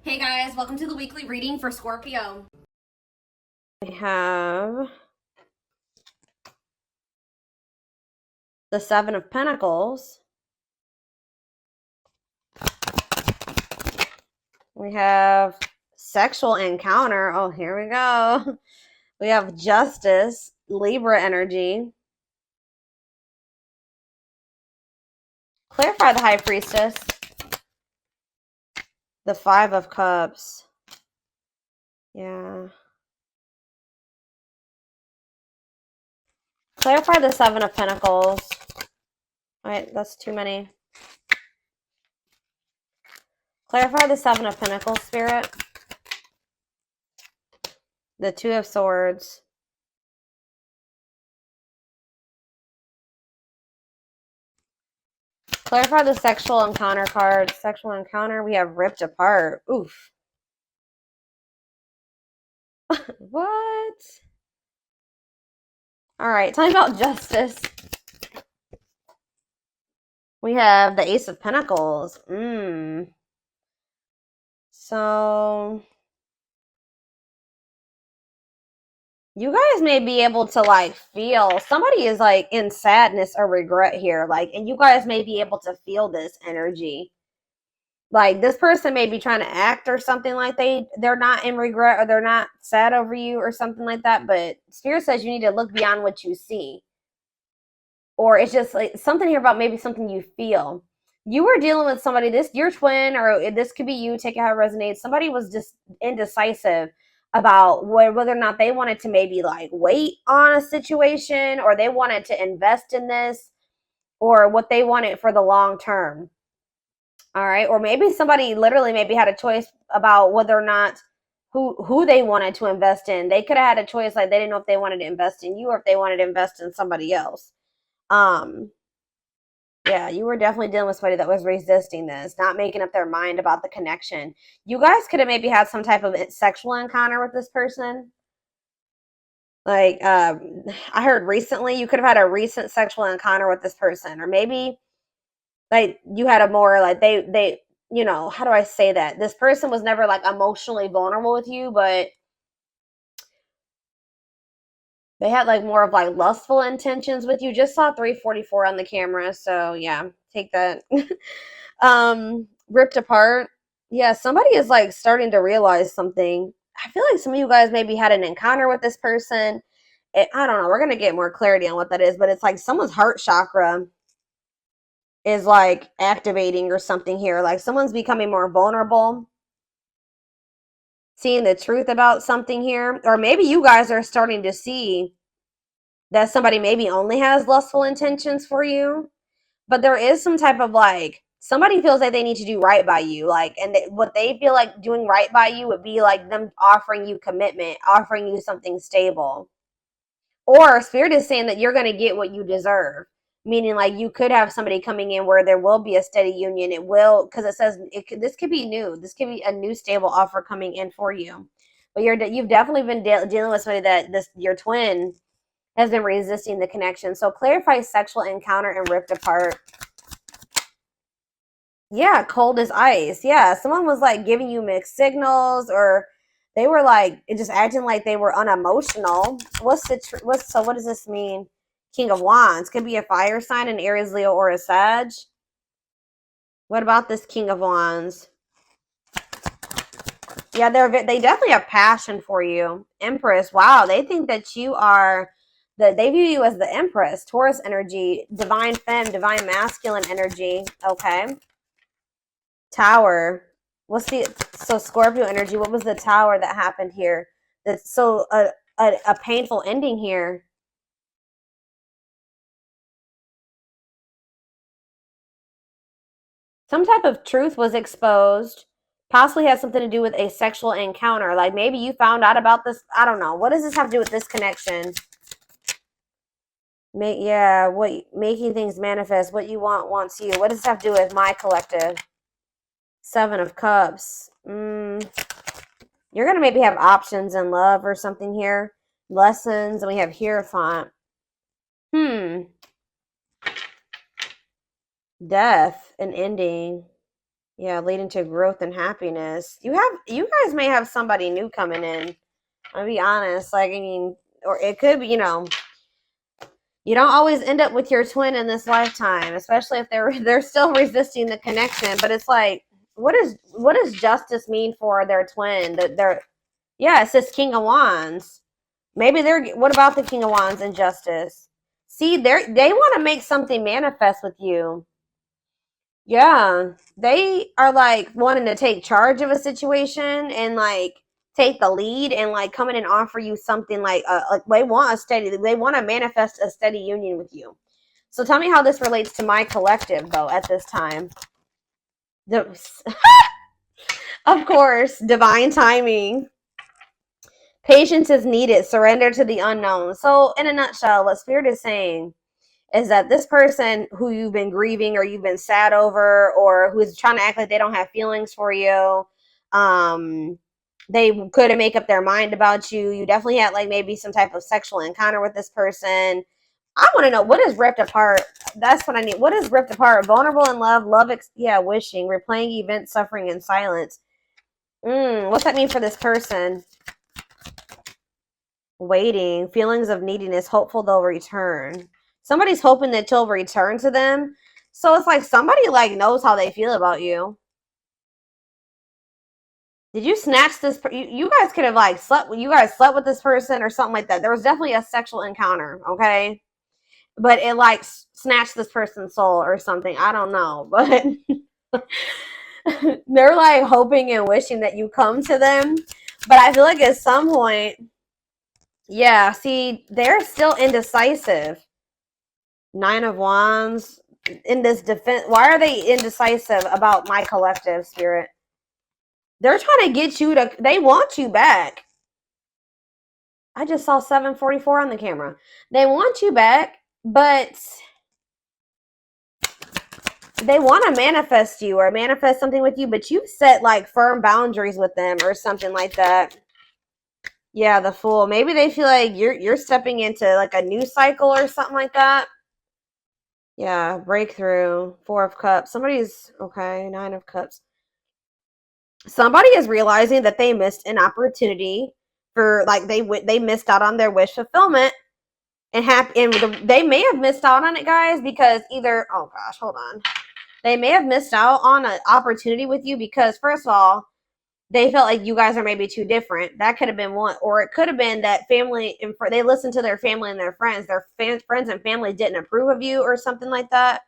Hey guys, welcome to the weekly reading for Scorpio. We have the Seven of Pentacles. We have sexual encounter. Oh, here we go. We have Justice, Libra energy. Clarify the High Priestess. The Five of Cups. Yeah. Clarify the Seven of Pentacles. All right, that's too many. Clarify the Seven of Pentacles, Spirit. The Two of Swords. Clarify the sexual encounter card. Sexual encounter, we have ripped apart. Oof. What? All right, talking about justice. We have the Ace of Pentacles. So you guys may be able to like feel somebody is like in sadness or regret here, like, and you guys may be able to feel this energy. Like this person may be trying to act or something like they're not in regret or they're not sad over you or something like that, but Spirit says you need to look beyond what you see. Or it's just like something here about maybe something you feel. You were dealing with somebody, this your twin, or this could be you, take it how it resonates. Somebody was just indecisive about whether or not they wanted to maybe like wait on a situation or they wanted to invest in this or what they wanted for the long term. All right. Or maybe somebody literally maybe had a choice about whether or not who they wanted to invest in. They could have had a choice, like they didn't know if they wanted to invest in you or if they wanted to invest in somebody else. Yeah, you were definitely dealing with somebody that was resisting this, not making up their mind about the connection. You guys could have maybe had some type of sexual encounter with this person. Like, I heard recently you could have had a recent sexual encounter with this person, or maybe like you had a more like they you know, how do I say that? This person was never like emotionally vulnerable with you, but they had like more of like lustful intentions with you. Just saw 344 on the camera, so yeah, take that. Ripped apart. Yeah, somebody is like starting to realize something. I feel like some of you guys maybe had an encounter with this person. I don't know. We're gonna get more clarity on what that is, but it's like someone's heart chakra is like activating or something here. Like someone's becoming more vulnerable, seeing the truth about something here, or maybe you guys are starting to see that somebody maybe only has lustful intentions for you, but there is some type of like somebody feels like they need to do right by you, like, and what they feel like doing right by you would be like them offering you commitment, offering you something stable, or Spirit is saying that you're going to get what you deserve, meaning like you could have somebody coming in where there will be a steady union. It will, because it says this could be new, this could be a new stable offer coming in for you, but you've definitely been dealing with somebody that your twin has been resisting the connection. So clarify sexual encounter and ripped apart. Yeah, cold as ice. Yeah, someone was like giving you mixed signals, or they were like just acting like they were unemotional. What does this mean? King of Wands could be a fire sign, an Aries, Leo, or a Sag. What about this King of Wands? Yeah, they definitely have passion for you. Empress. Wow, they think that you are they view you as the Empress. Taurus energy, divine femme, divine masculine energy. Okay. Tower. So Scorpio energy? What was the tower that happened here? That's so a painful ending here. Some type of truth was exposed. Possibly has something to do with a sexual encounter. Like maybe you found out about this. I don't know. What does this have to do with this connection? Making things manifest. What you want wants you. What does this have to do with my collective? Seven of Cups. You're gonna maybe have options in love or something here. Lessons, and we have Hierophant. Death, an ending. Yeah, leading to growth and happiness. You guys may have somebody new coming in. I'll be honest. Like, I mean, or it could be, you know, you don't always end up with your twin in this lifetime, especially if they're still resisting the connection. But it's like, what does justice mean for their twin? That they're, yeah, it says King of Wands. Maybe what about the King of Wands and justice? See, they want to make something manifest with you. Yeah, they are like wanting to take charge of a situation and like take the lead and like come in and offer you something like they want to manifest a steady union with you. So tell me how this relates to my collective though at this time. Of course, divine timing. Patience is needed. Surrender to the unknown. So in a nutshell, what Spirit is saying is that this person who you've been grieving or you've been sad over or who's trying to act like they don't have feelings for you, they couldn't make up their mind about you. You definitely had like maybe some type of sexual encounter with this person. I want to know, what is ripped apart? That's what I need. What is ripped apart? Vulnerable in love, wishing, replaying events, suffering in silence. What's that mean for this person? Waiting, feelings of neediness, hopeful they'll return. Somebody's hoping that you'll return to them. So it's like somebody like knows how they feel about you. Did you snatch this? You guys could have like slept. You guys slept with this person or something like that. There was definitely a sexual encounter, okay? But it like snatched this person's soul or something. I don't know, but they're like hoping and wishing that you come to them. But I feel like at some point, yeah. See, they're still indecisive. 9 of Wands in this defense. Why are they indecisive about my collective, Spirit? They're trying to get you to, they want you back. I just saw 744 on the camera. They want you back, but they want to manifest you or manifest something with you, but you set like firm boundaries with them or something like that. Yeah, the Fool. Maybe they feel like you're stepping into like a new cycle or something like that. Yeah, breakthrough. 4 of Cups. Somebody's okay. 9 of Cups. Somebody is realizing that they missed an opportunity for like they missed out on their wish fulfillment and they may have missed out on it, guys, because either, oh gosh, hold on, they may have missed out on an opportunity with you because first of all, they felt like you guys are maybe too different. That could have been one, or it could have been that family and they listened to their family and their friends. Their friends and family didn't approve of you or something like that.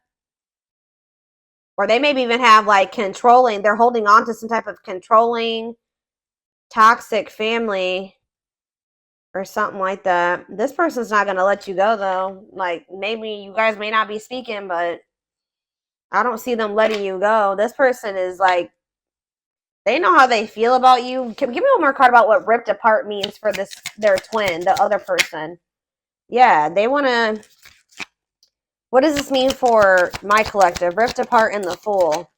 Or they maybe even have like controlling, they're holding on to some type of controlling, toxic family or something like that. This person's not going to let you go though. Like maybe you guys may not be speaking, but I don't see them letting you go. This person is like, they know how they feel about you. Give me one more card about what ripped apart means for their twin, the other person. Yeah, they want to, what does this mean for my collective? Ripped apart in the Fool.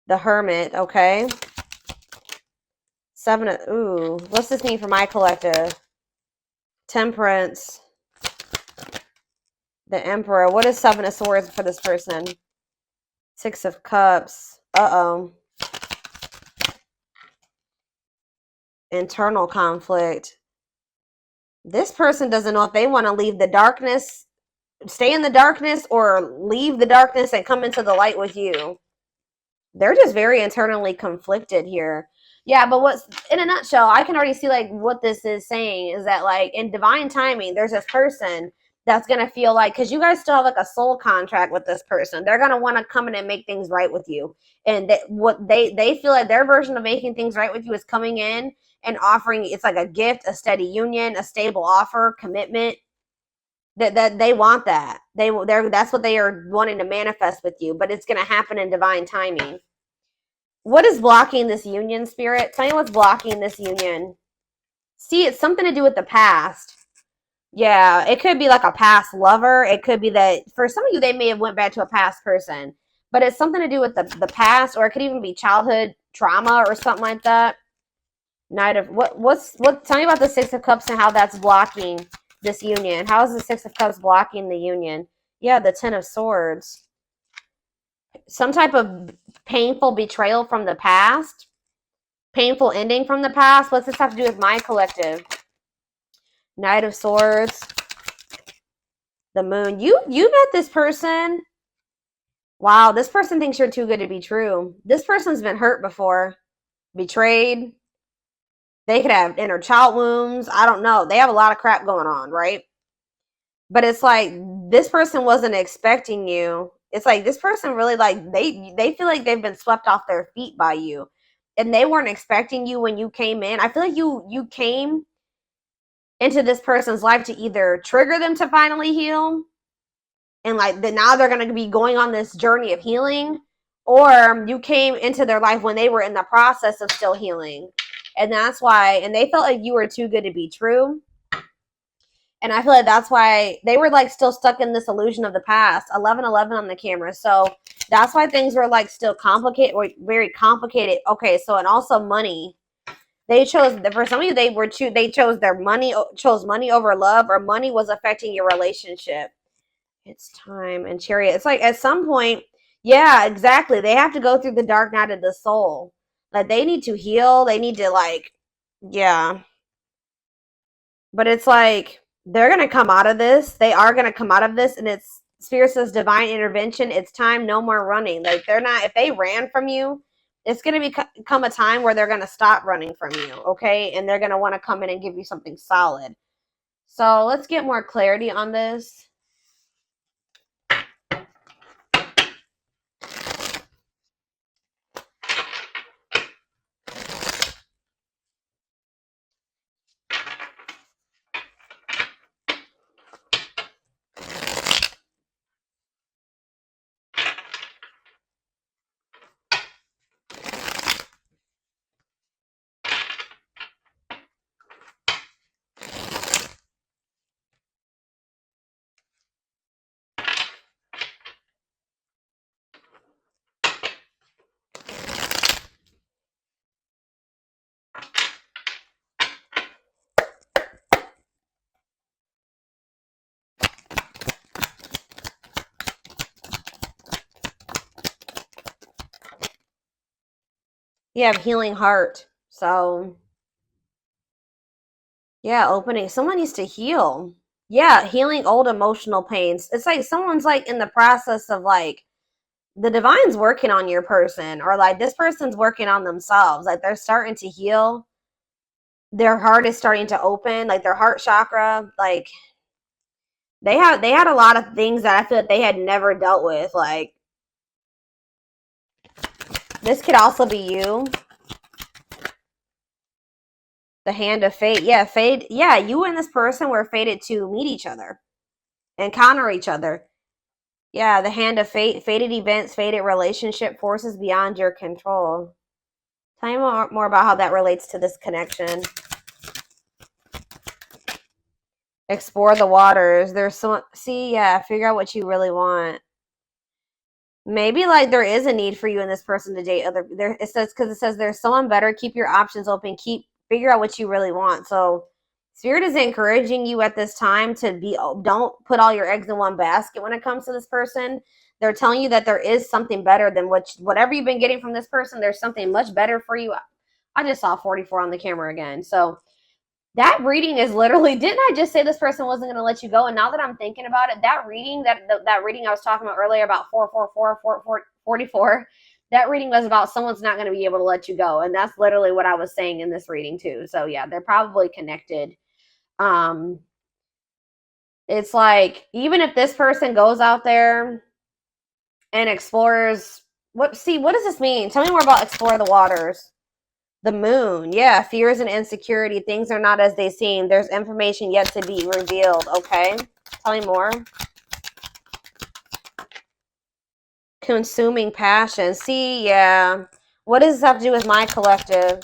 The Hermit, okay. 7 of, ooh, what's this mean for my collective? Temperance. The Emperor. What is 7 of Swords for this person? 6 of Cups. Uh-oh. Internal conflict. This person doesn't know if they want to leave the darkness, stay in the darkness, or leave the darkness and come into the light with you. They're just very internally conflicted here. Yeah, but what's, in a nutshell, I can already see like what this is saying is that like in divine timing, there's this person that's going to feel like, because you guys still have like a soul contract with this person, they're going to want to come in and make things right with you. And they feel like their version of making things right with you is coming in and offering, it's like a gift, a steady union, a stable offer, commitment. That they want that. That's what they are wanting to manifest with you, but it's going to happen in divine timing. What is blocking this union, Spirit? Tell me what's blocking this union. See, it's something to do with the past. Yeah, it could be like a past lover. It could be that for some of you, they may have went back to a past person, but it's something to do with the past, or it could even be childhood trauma or something like that. Knight of tell me about the 6 of Cups and how that's blocking this union. How is the 6 of Cups blocking the union? Yeah, the 10 of Swords. some type of painful betrayal from the past, painful ending from the past. What's this have to do with my collective? Knight of Swords, the Moon. You met this person. Wow, this person thinks you're too good to be true. This person's been hurt before, betrayed. They could have inner child wounds. I don't know. They have a lot of crap going on, right? But it's like this person wasn't expecting you. It's like this person really like they feel like they've been swept off their feet by you, and they weren't expecting you when you came in. I feel like you came into this person's life to either trigger them to finally heal, and like now they're going to be going on this journey of healing, or you came into their life when they were in the process of still healing, and that's why. And they felt like you were too good to be true. And I feel like that's why they were like still stuck in this illusion of the past. 1111 on the camera. So that's why things were like still complicated, or very complicated. Okay, so and also money. They chose, for some of you, they chose money over love, or money was affecting your relationship. It's time. And Chariot. It's like at some point, yeah, exactly. They have to go through the dark night of the soul. Like they need to heal. They need to like, yeah. But it's like they're going to come out of this. They are going to come out of this, and it's Spirit says divine intervention. It's time, no more running. Like they're not, if they ran from you, it's going to become a time where they're going to stop running from you, okay? And they're going to want to come in and give you something solid. So let's get more clarity on this. You have healing heart. So yeah, opening. Someone needs to heal. Yeah, healing old emotional pains. It's like someone's like in the process of like the divine's working on your person, or like this person's working on themselves. Like they're starting to heal. Their heart is starting to open, like their heart chakra. Like they had a lot of things that I feel like they had never dealt with. Like this could also be you. The hand of fate. Yeah, fate. Yeah, you and this person were fated to meet each other, encounter each other. Yeah, the hand of fate, fated events, fated relationship, forces beyond your control. Tell me more about how that relates to this connection. Explore the waters. There's so see, yeah, figure out what you really want. Maybe like there is a need for you and this person to date other there. It says because it says there's someone better. Keep your options open. Figure out what you really want. So Spirit is encouraging you at this time to be, don't put all your eggs in one basket when it comes to this person. They're telling you that there is something better than whatever you've been getting from this person. There's something much better for you. I just saw 44 on the camera again. So that reading is literally, didn't I just say this person wasn't going to let you go? And now that I'm thinking about it, that reading, that reading I was talking about earlier about 44, that reading was about someone's not going to be able to let you go. And that's literally what I was saying in this reading too. So yeah, they're probably connected. It's like, even if this person goes out there and explores, what does this mean? Tell me more about explore the waters. The moon. Yeah, fears and insecurity. Things are not as they seem. There's information yet to be revealed. Okay. Tell me more. Consuming passion. See, yeah. What does this have to do with my collective?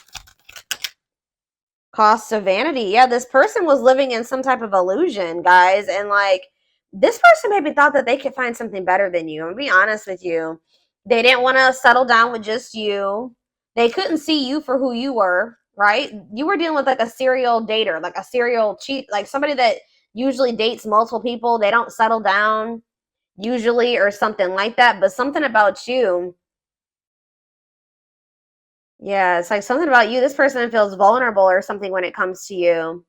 Cost of vanity. Yeah, this person was living in some type of illusion, guys. And like, this person maybe thought that they could find something better than you. I'm gonna be honest with you. They didn't want to settle down with just you. They couldn't see you for who you were, right? You were dealing with like a serial dater, like a serial cheat, like somebody that usually dates multiple people. They don't settle down. usually, or something like that. But something about you, yeah, it's like something about you. This person feels vulnerable or something when it comes to you.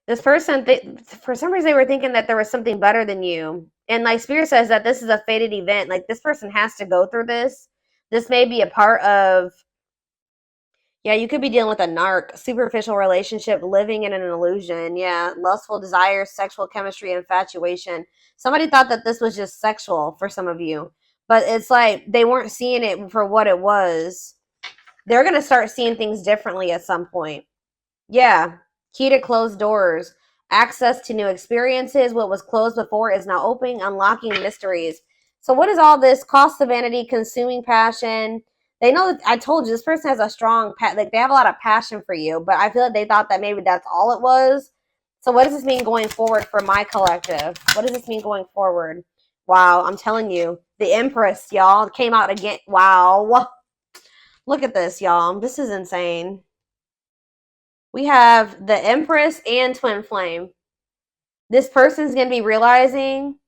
This person, for some reason, they were thinking that there was something better than you. And like Spirit says that this is a fated event. Like this person has to go through this. This may be a part of, yeah, you could be dealing with a narc, superficial relationship, living in an illusion. Yeah, lustful desires, sexual chemistry, infatuation. Somebody thought that this was just sexual for some of you, but it's like they weren't seeing it for what it was. They're going to start seeing things differently at some point. Yeah. Key to closed doors. Access to new experiences. What was closed before is now opening, unlocking mysteries. So what is all this? Cost of vanity, consuming passion. They know that I told you this person has a strong like they have a lot of passion for you, but I feel like they thought that maybe that's all it was. So what does this mean going forward for my collective? What does this mean going forward? Wow, I'm telling you, the Empress, y'all, came out again. Wow. Look at this, y'all. This is insane. We have the Empress and Twin Flame. This person's going to be realizing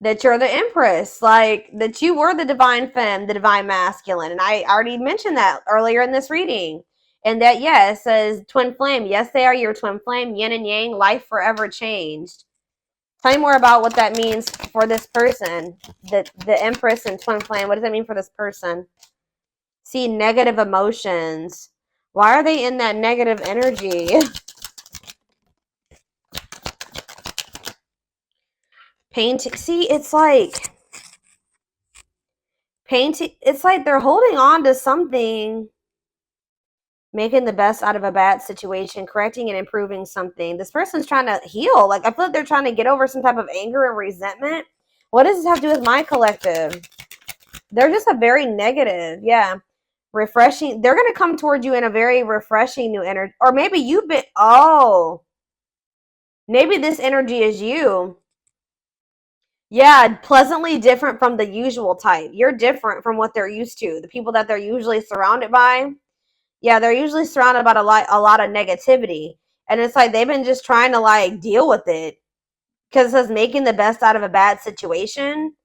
that you're the Empress, like that you were the divine femme, the divine masculine. And I already mentioned that earlier in this reading. And that, yeah, it says Twin Flame. Yes, they are your Twin Flame, yin and yang, life forever changed. Tell me more about what that means for this person, the Empress and Twin Flame. What does that mean for this person? See, negative emotions. Why are they in that negative energy? Painting. See, it's like painting. It's like they're holding on to something, making the best out of a bad situation, correcting and improving something. This person's trying to heal. Like I feel like they're trying to get over some type of anger and resentment. What does this have to do with my collective? They're just a very negative, yeah, refreshing. They're gonna come toward you in a very refreshing new energy, or maybe you've been. Oh, maybe this energy is you. Yeah, pleasantly different from the usual type. You're different from what they're used to. The people that they're usually surrounded by. Yeah, they're usually surrounded by a lot of negativity. And it's like they've been just trying to like deal with it. Because it says making the best out of a bad situation.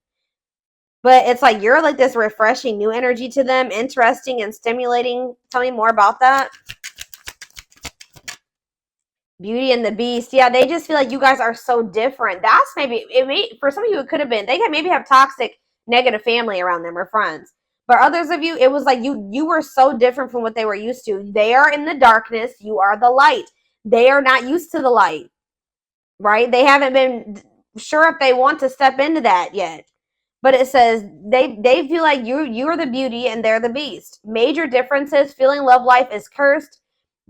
But it's like you're like this refreshing new energy to them, interesting and stimulating. Tell me more about that. Beauty and the Beast. Yeah, they just feel like you guys are so different. That's maybe it may for some of you it could have been they could maybe have toxic, negative family around them or friends. But others of you, it was like you were so different from what they were used to. They are in the darkness, you are the light. They are not used to the light, right? They haven't been sure if they want to step into that yet. But it says they feel like you're the beauty and they're the beast. Major differences, feeling love life is cursed,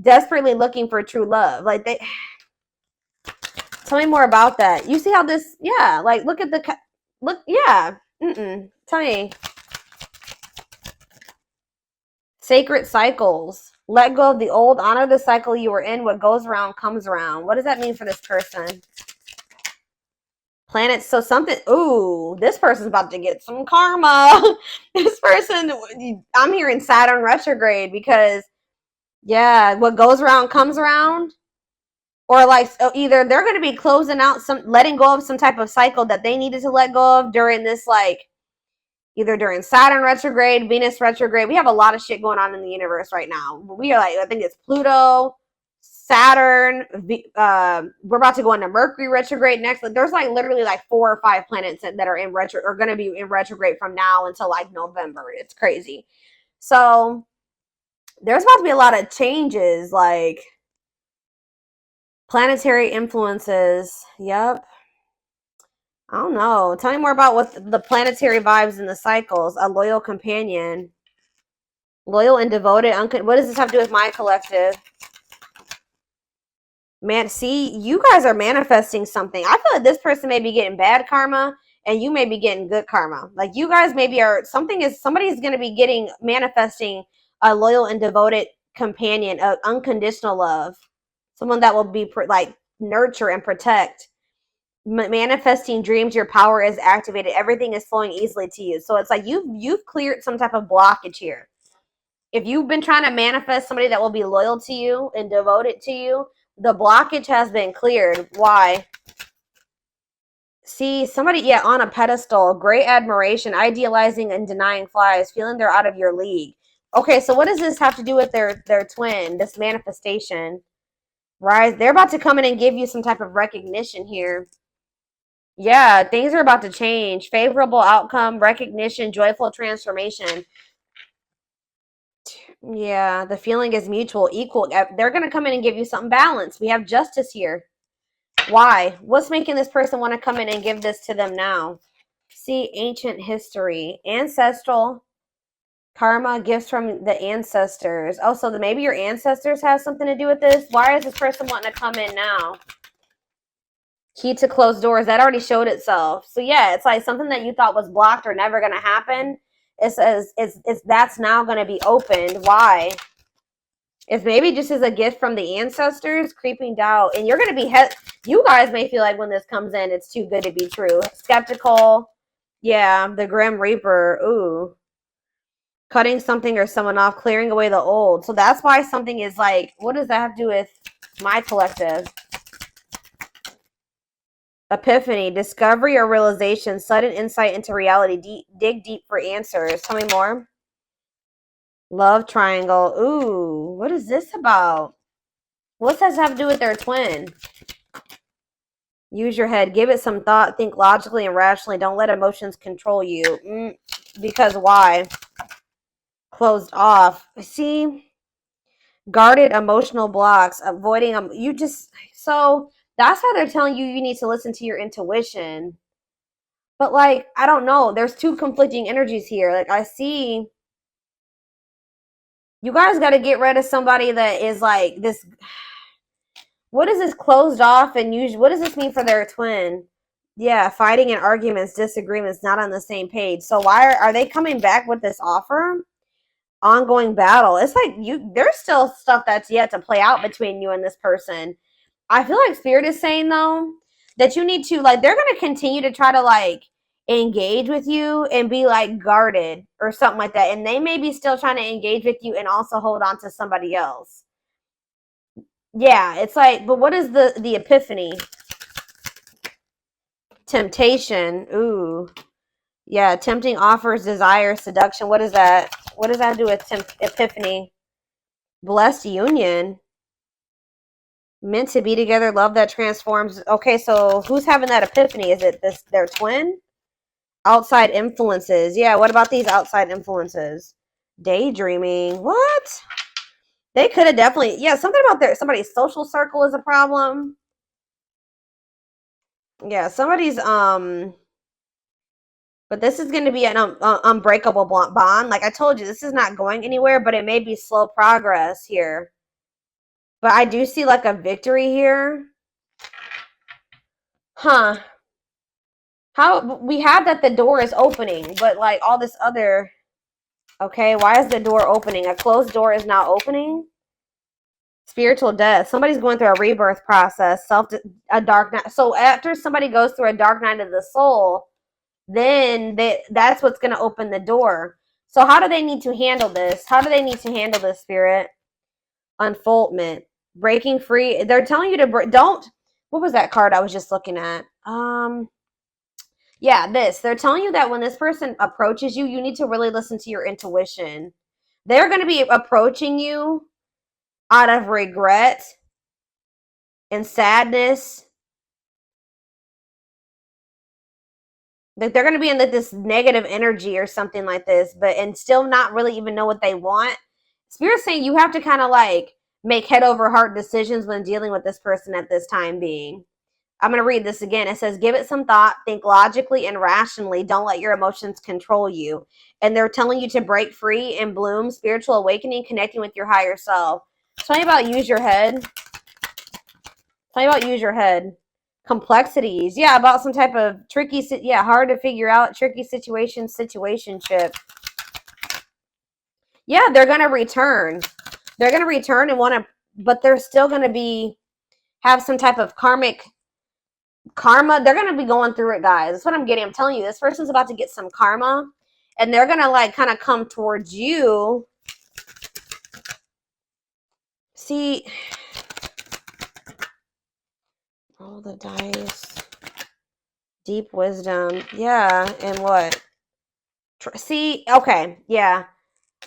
desperately looking for true love. Like they tell me more about that. You see how this, yeah, like look at the, look, yeah. Tell me. Sacred cycles. Let go of the old, honor the cycle you were in. What goes around comes around. What does that mean for this person? Planets. So something, ooh, this person's about to get some karma. This person, I'm hearing Saturn retrograde because, yeah, what goes around comes around. Or like so either they're going to be closing out letting go of some type of cycle that they needed to let go of during this, like either during Saturn retrograde, Venus retrograde. We have a lot of shit going on in the universe right now. We are like, I think it's Pluto, Saturn. We're about to go into Mercury retrograde next. Like, there's like literally like 4 or 5 planets that are in retro or going to be in retrograde from now until like November. It's crazy. So there's about to be a lot of changes, like planetary influences. Yep. I don't know. Tell me more about what the planetary vibes and the cycles. A loyal companion. Loyal and devoted. What does this have to do with my collective? Man, see, you guys are manifesting something. I feel like this person may be getting bad karma and you may be getting good karma. Like you guys maybe are, somebody's going to be manifesting a loyal and devoted companion, unconditional love. Someone that will be like nurture and protect. Manifesting dreams, your power is activated, everything is flowing easily to you. So it's like you've cleared some type of blockage here. If you've been trying to manifest somebody that will be loyal to you and devoted to you, The blockage has been cleared. Why? See, somebody, yeah, on a pedestal, great admiration, idealizing and denying flies, feeling they're out of your league. Okay, so what does this have to do with their twin, this manifestation? Rise, they're about to come in and give you some type of recognition here. Yeah, things are about to change. Favorable outcome, recognition, joyful transformation. Yeah, the feeling is mutual, equal. They're going to come in and give you something balanced. We have justice here. Why? What's making this person want to come in and give this to them now? See, ancient history, ancestral, karma, gifts from the ancestors. Oh, so maybe your ancestors have something to do with this? Why is this person wanting to come in now? Key to closed doors. That already showed itself. So yeah, it's like something that you thought was blocked or never going to happen. It says it's that's now going to be opened. Why? It's maybe just as a gift from the ancestors, creeping doubt. And you're going to be, you guys may feel like when this comes in, it's too good to be true. Skeptical. Yeah, the Grim Reaper. Ooh. Cutting something or someone off, clearing away the old. So that's why something is like, what does that have to do with my collective? Epiphany, discovery or realization, sudden insight into reality. Dig deep for answers. Tell me more. Love triangle. Ooh, what is this about? What does that have to do with their twin? Use your head. Give it some thought. Think logically and rationally. Don't let emotions control you. Because why? Closed off. See? Guarded emotional blocks. Avoiding them. So that's how they're telling you you need to listen to your intuition. But like, I don't know. There's two conflicting energies here. Like I see... You guys got to get rid of somebody that is like this. What is this closed off and usually? What does this mean for their twin? Yeah, fighting and arguments, disagreements, not on the same page. So why are they coming back with this offer? Ongoing battle. It's like there's still stuff that's yet to play out between you and this person. I feel like Spirit is saying though that you need to like they're going to continue to try to like engage with you and be like guarded or something like that, and they may be still trying to engage with you and also hold on to somebody else. Yeah, it's like, but what is the epiphany? Temptation. Ooh, yeah, tempting offers, desire, seduction. What is that? What does that do with epiphany? Blessed union. Meant to be together, love that transforms. Okay, so who's having that epiphany? Is it their twin? Outside influences. Yeah, what about these outside influences? Daydreaming. What? They could have definitely, yeah, something about somebody's social circle is a problem. Yeah, somebody's, but this is going to be an unbreakable bond. Like I told you, this is not going anywhere, but it may be slow progress here. But I do see like a victory here. Huh. How we have that the door is opening, but like all this other, okay, why is the door opening? A closed door is now opening. Spiritual death. Somebody's going through a rebirth process, a dark night. So after somebody goes through a dark night of the soul, then that's what's going to open the door. So how do they need to handle this? How do they need to handle this, Spirit? Unfoldment. Breaking free. They're telling you to don't. What was that card I was just looking at? Yeah, they're telling you that when this person approaches you, you need to really listen to your intuition. They're going to be approaching you out of regret and sadness. Like they're going to be in this negative energy or something like this, and still not really even know what they want. Spirit's saying you have to kind of like make head over heart decisions when dealing with this person at this time being. I'm going to read this again. It says, give it some thought, think logically and rationally. Don't let your emotions control you. And they're telling you to break free and bloom, spiritual awakening, connecting with your higher self. Tell me about use your head. Tell me about use your head. Complexities. Yeah, about some type of tricky, hard to figure out, tricky situationship. Yeah, they're going to return. They're going to return and want to, but they're still going to have some type of karma. They're going to be going through it, guys. That's what I'm getting. I'm telling you, this person's about to get some karma, and they're going to like kind of come towards you. See, Roll the dice. Deep wisdom. Yeah, and what? See, okay, yeah.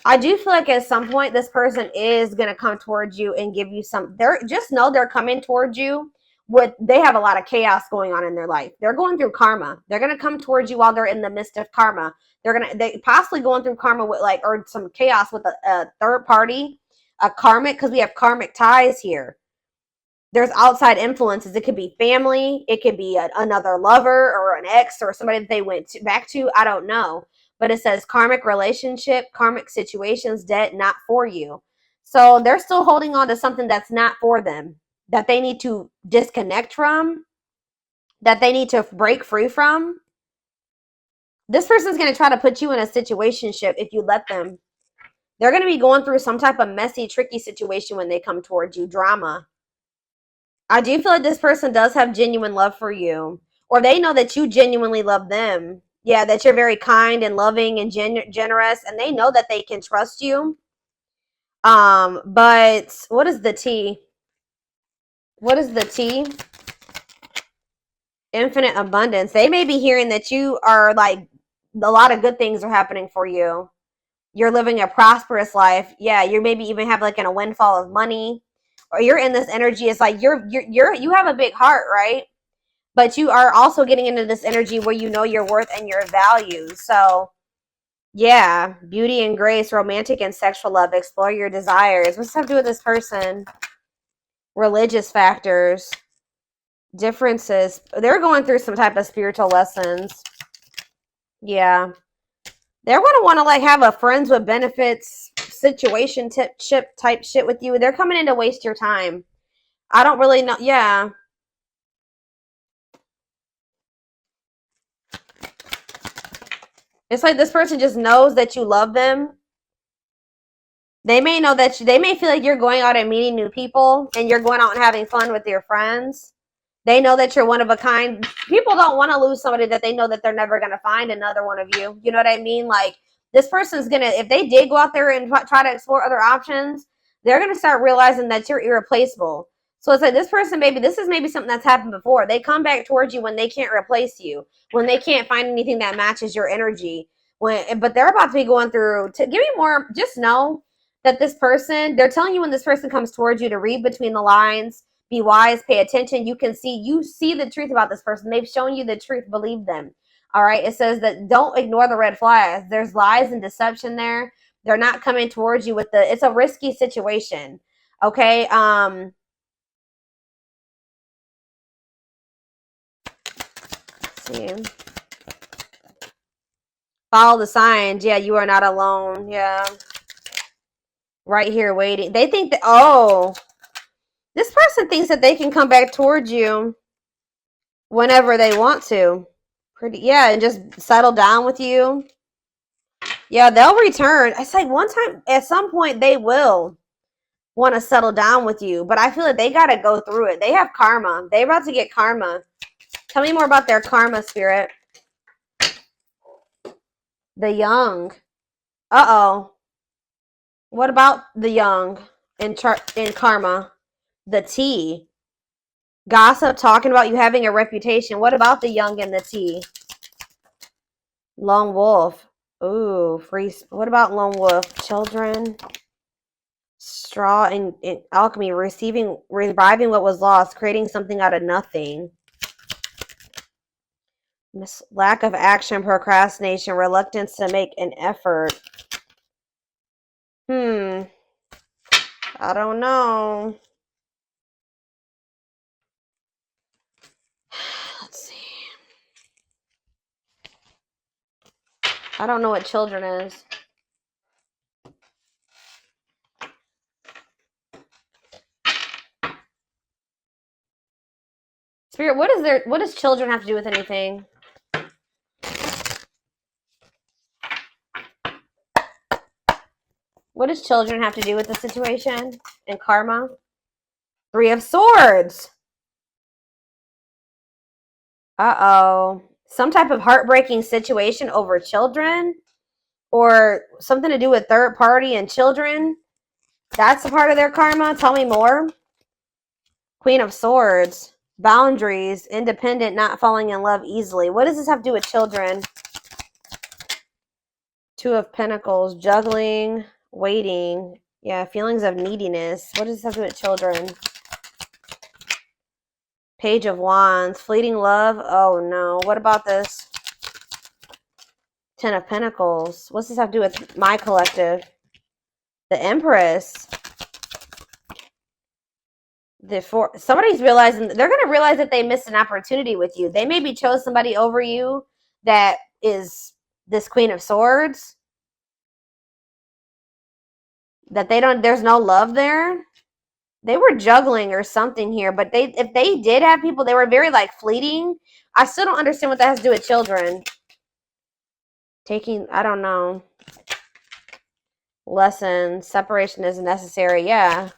I do feel like at some point this person is gonna come towards you and give you some. They're just know they're coming towards you with. They have a lot of chaos going on in their life. They're going through karma. They're gonna come towards you while they're in the midst of karma. They possibly going through karma with like or some chaos with a third party, a karmic because we have karmic ties here. There's outside influences. It could be family. It could be another lover or an ex or somebody that they went back to. I don't know. But it says karmic relationship, karmic situations, debt, not for you. So they're still holding on to something that's not for them, that they need to disconnect from, that they need to break free from. This person's going to try to put you in a situationship if you let them. They're going to be going through some type of messy, tricky situation when they come towards you. Drama. I do feel like this person does have genuine love for you, or they know that you genuinely love them. Yeah, that you're very kind and loving and generous, and they know that they can trust you. But what is the T? What is the T? Infinite abundance. They may be hearing that you are like a lot of good things are happening for you. You're living a prosperous life. Yeah, you maybe even have like a windfall of money, or you're in this energy. It's like you have a big heart, right? But you are also getting into this energy where you know your worth and your value. So, yeah, beauty and grace, romantic and sexual love, explore your desires. What's that to do with this person? Religious factors, differences. They're going through some type of spiritual lessons. Yeah. They're going to want to like have a friends with benefits situation type shit with you. They're coming in to waste your time. I don't really know. Yeah. It's like this person just knows that you love them. They may know that they may feel like you're going out and meeting new people and you're going out and having fun with your friends. They know that you're one of a kind. People don't want to lose somebody that they know that they're never going to find another one of you. You know what I mean? Like this person's going to, if they did go out there and try to explore other options, they're going to start realizing that you're irreplaceable. So it's like this person, this is maybe something that's happened before. They come back towards you when they can't replace you, when they can't find anything that matches your energy. But they're about to be going through, give me more, just know that this person, they're telling you when this person comes towards you to read between the lines, be wise, pay attention. You see the truth about this person. They've shown you the truth. Believe them. All right. It says that don't ignore the red flags. There's lies and deception there. They're not coming towards you it's a risky situation. Okay. Let's see. Follow the signs. Yeah, you are not alone. Yeah. Right here waiting. They think that, this person thinks that they can come back towards you whenever they want to. And just settle down with you. Yeah, they'll return. It's like one time, at some point, they will want to settle down with you. But I feel like they got to go through it. They have karma. They're about to get karma. Tell me more about their karma, spirit. The young. Uh-oh. What about the young in karma? The T. Gossip, talking about you having a reputation. What about the young and the T? Lone wolf. Ooh, free. What about lone wolf? Children. Straw and alchemy. Reviving what was lost. Creating something out of nothing. Lack of action, procrastination, reluctance to make an effort. I don't know. Let's see. I don't know what children is. Spirit, what does children have to do with anything? What does children have to do with the situation and karma? 3 of Swords. Uh-oh. Some type of heartbreaking situation over children, or something to do with third party and children. That's a part of their karma. Tell me more. Queen of Swords. Boundaries, independent, not falling in love easily. What does this have to do with children? Two of Pentacles, juggling, waiting. Yeah, feelings of neediness. What does this have to do with children? Page of Wands, fleeting love. Oh no. What about this? Ten of Pentacles. What's this have to do with my collective? The Empress. Somebody's realizing, they're going to realize that they missed an opportunity with you. They maybe chose somebody over you that is this Queen of Swords. That there's no love there. They were juggling or something here, but if they did have people, they were very like fleeting. I still don't understand what that has to do with children. I don't know. Lesson, separation is necessary. Yeah.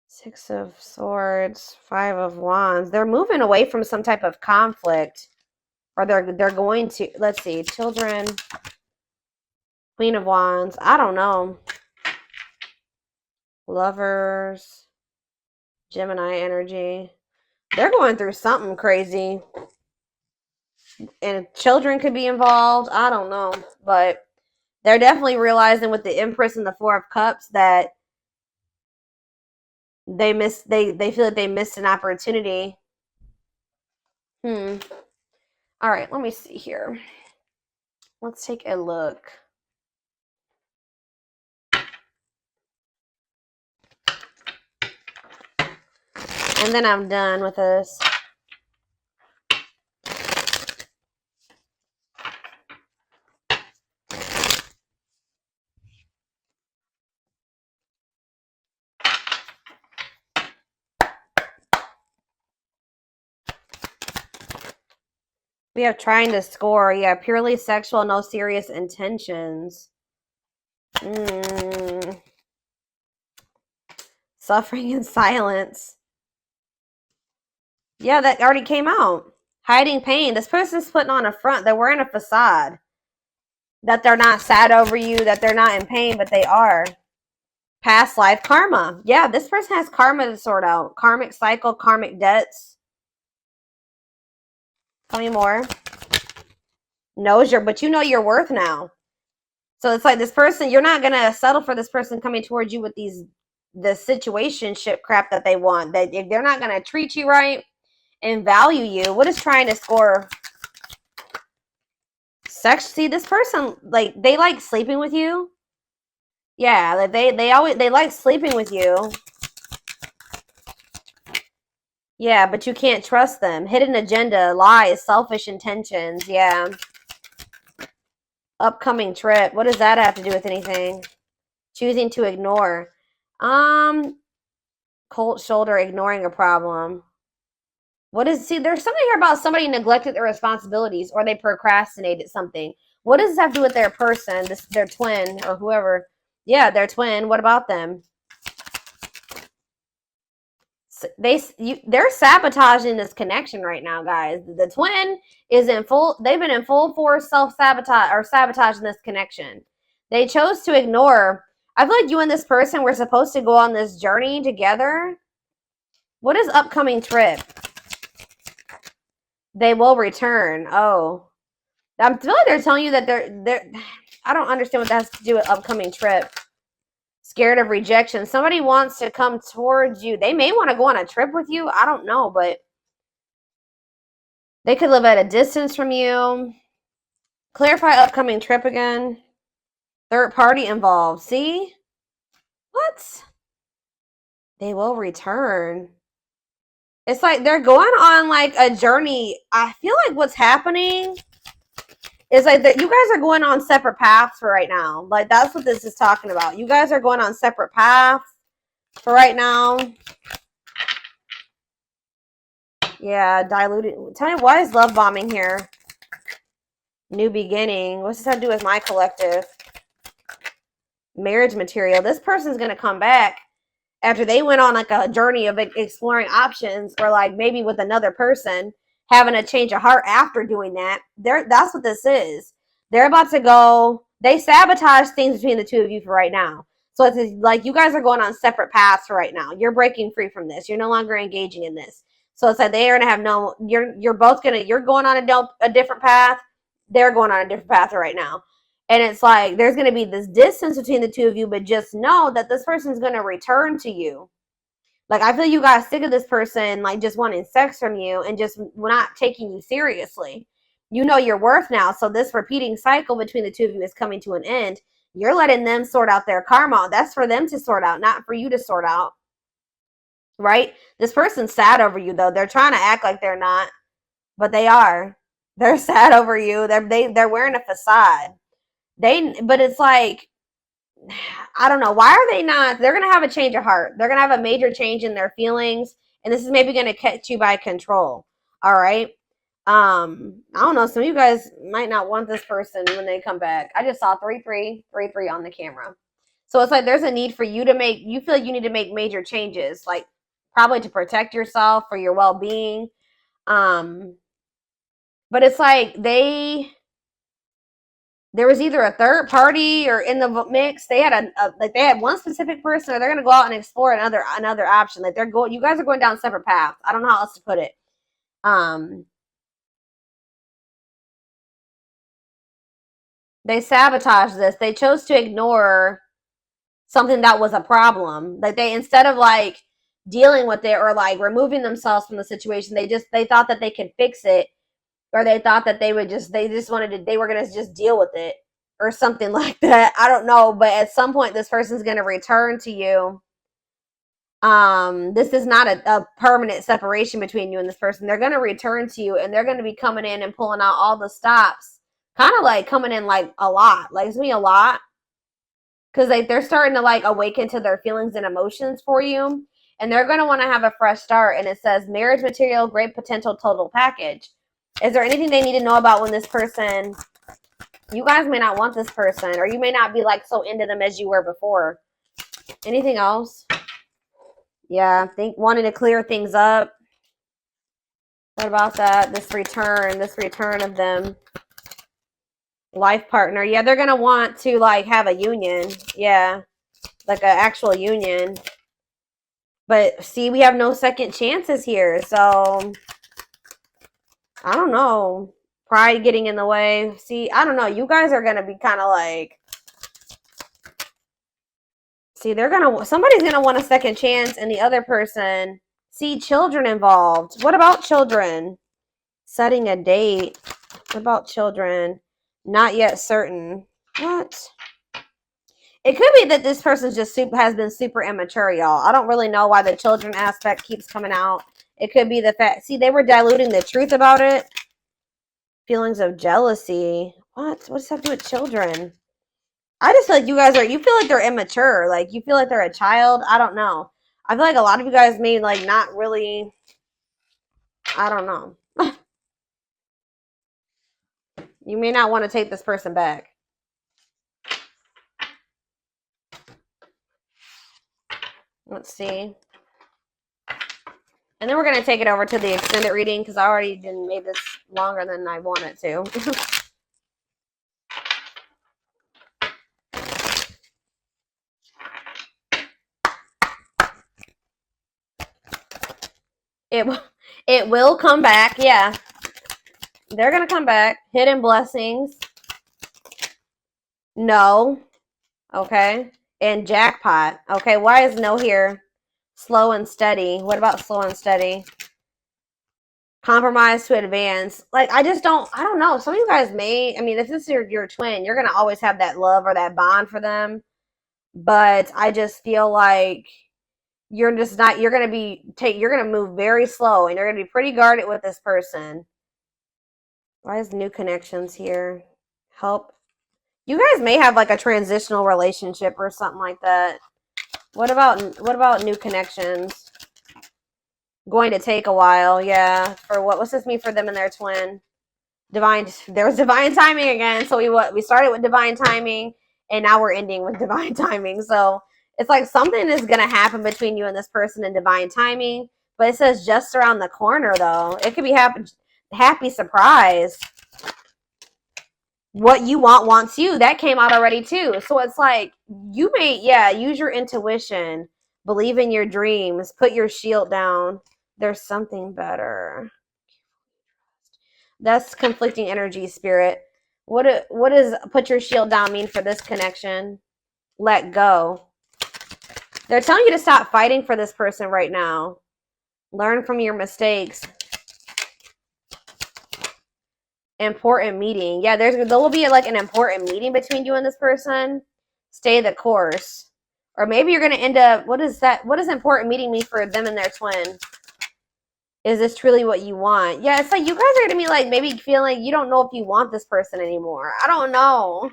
Six of Swords, Five of Wands. They're moving away from some type of conflict, or they're going to. Let's see, children, Queen of Wands. I don't know. Lovers, Gemini energy. They're going through something crazy, and children could be involved. I don't know, but they're definitely realizing with the Empress and the Four of Cups that they feel like they missed an opportunity. All right, let me see here. Let's take a look. And then I'm done with this. We have trying to score. Yeah, purely sexual, no serious intentions. Suffering in silence. Yeah, that already came out. Hiding pain. This person's putting on a front. They're wearing a facade. That they're not sad over you, that they're not in pain, but they are. Past life karma. Yeah, this person has karma to sort out. Karmic cycle, karmic debts. Tell me more. But you know your worth now. So it's like this person, you're not going to settle for this person coming towards you with the situationship crap that they want. That if they're not going to treat you right and value you, what is trying to score? Sex. See, this person, like, they like sleeping with you. Yeah, like they like sleeping with you. Yeah, but you can't trust them. Hidden agenda, lies, selfish intentions. Yeah. Upcoming trip. What does that have to do with anything? Choosing to ignore. Cold shoulder, ignoring a problem. See, there's something here about somebody neglected their responsibilities or they procrastinated something. What does this have to do with their person, their twin or whoever? Yeah, their twin. What about them? They're sabotaging this connection right now, guys. The twin is they've been in full force self-sabotage or sabotaging this connection. They chose to ignore. I feel like you and this person were supposed to go on this journey together. What is upcoming trip? They will return. Oh. I feel like they're telling you that they're I don't understand what that has to do with upcoming trip. Scared of rejection. Somebody wants to come towards you. They may want to go on a trip with you. I don't know, but they could live at a distance from you. Clarify upcoming trip again. Third party involved. See? What? They will return. It's like they're going on like a journey. I feel like what's happening is like that you guys are going on separate paths for right now. Like that's what this is talking about. You guys are going on separate paths for right now. Yeah, diluted. Tell me, why is love bombing here? New beginning. What's this have to do with my collective? Marriage material. This person's going to come back after they went on like a journey of exploring options, or like maybe with another person, having a change of heart after doing that. That's what this is. They're about to go. They sabotage things between the two of you for right now. So it's like you guys are going on separate paths right now. You're breaking free from this. You're no longer engaging in this. So it's like they are gonna have no. You're both gonna. You're going on a different path. They're going on a different path right now, and it's like there's gonna be this distance between the two of you. But just know that this person's gonna return to you. Like I feel you got sick of this person, like just wanting sex from you and just not taking you seriously. You know your worth now. So this repeating cycle between the two of you is coming to an end. You're letting them sort out their karma. That's for them to sort out, not for you to sort out. Right? This person's sad over you though. They're trying to act like they're not, but they are. They're sad over you. They're wearing a facade. But it's like, I don't know. Why are they not? They're going to have a change of heart. They're going to have a major change in their feelings. And this is maybe going to catch you by control. All right. I don't know. Some of you guys might not want this person when they come back. I just saw 3-3-3-3 on the camera. So it's like there's a need for you to you feel like you need to make major changes, like probably to protect yourself for your well-being. But it's like there was either a third party or in the mix. They had they had one specific person, or they're gonna go out and explore another option. Like you guys are going down separate paths. I don't know how else to put it. They sabotaged this. They chose to ignore something that was a problem. Like they, instead of like dealing with it or like removing themselves from the situation, they thought that they could fix it, or they thought that they were gonna just deal with it or something like that. I don't know, but at some point this person's gonna return to you. This is not a permanent separation between you and this person. They're gonna return to you, and they're gonna be coming in and pulling out all the stops, kind of like coming in like a lot. Like it's me a lot, because like they're starting to like awaken to their feelings and emotions for you, and they're going to want to have a fresh start. And it says marriage material, great potential, total package. Is there anything they need to know about when this person, you guys may not want this person, or you may not be like so into them as you were before. Anything else? Yeah, wanting to clear things up. What about that? This return of them. Life partner. Yeah, they're going to want to like have a union. Yeah, like an actual union. But see, we have no second chances here. So I don't know. Pride getting in the way. See, I don't know. You guys are going to be kind of like, see, somebody's going to want a second chance, and the other person, see, children involved. What about children? Setting a date. What about children? Not yet certain. What? It could be that this person has been super immature, y'all. I don't really know why the children aspect keeps coming out. It could be the fact, see, they were diluting the truth about it. Feelings of jealousy. What? What's up with children? I just feel like you feel like they're immature. Like you feel like they're a child. I don't know. I feel like a lot of you guys may like not really, I don't know. You may not want to take this person back. Let's see. And then we're going to take it over to the extended reading, because I already made this longer than I wanted to. It will come back. Yeah. They're going to come back. Hidden blessings. No. Okay. And jackpot. Okay. Why is no here? Slow and steady. What about slow and steady? Compromise to advance. Like, I don't know. Some of you guys may, I mean, if this is your twin, you're going to always have that love or that bond for them. But I just feel like you're going to move very slow, and you're going to be pretty guarded with this person. Why is new connections here? Help. You guys may have like a transitional relationship or something like that. What about new connections? Going to take a while, yeah. For what's this mean for them and their twin? There was divine timing again. So we started with divine timing, and now we're ending with divine timing. So it's like something is gonna happen between you and this person in divine timing. But it says just around the corner though. It could be happy surprise. what you want wants you. That came out already too. So it's like you may, yeah, use your intuition, believe in your dreams, put your shield down. There's something better. That's conflicting energy, spirit. What does put your shield down mean for this connection? Let go. They're telling you to stop fighting for this person right now. Learn from your mistakes. Important meeting. Yeah, there will be like an important meeting between you and this person. Stay the course. Or maybe you're going to end up, what is that? What does important meeting mean for them and their twin? Is this truly what you want? Yeah, it's like you guys are going to be like maybe feeling you don't know if you want this person anymore. I don't know.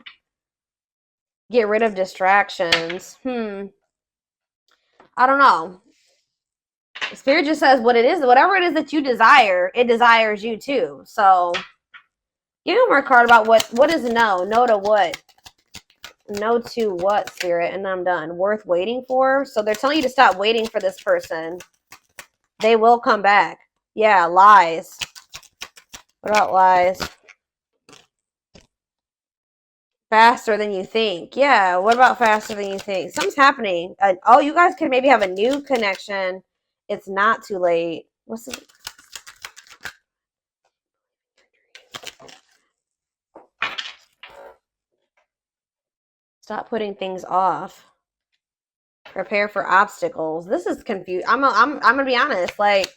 Get rid of distractions. I don't know. Spirit just says what it is. Whatever it is that you desire, it desires you too. So give me one more card about what is no. No to what? No to what, Spirit? And I'm done. Worth waiting for? So they're telling you to stop waiting for this person. They will come back. Yeah, lies. What about lies? Faster than you think. Yeah, what about faster than you think? Something's happening. Oh, you guys could maybe have a new connection. It's not too late. What's the... Stop putting things off. Prepare for obstacles. This is confused. I'm gonna be honest. Like,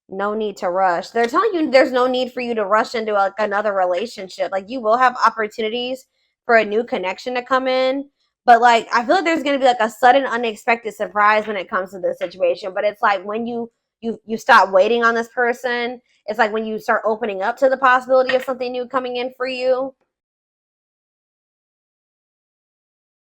no need to rush. They're telling you there's no need for you to rush into like another relationship. Like, you will have opportunities for a new connection to come in, but like I feel like there's gonna be like a sudden, unexpected surprise when it comes to this situation. But it's like when you stop waiting on this person. It's like when you start opening up to the possibility of something new coming in for you.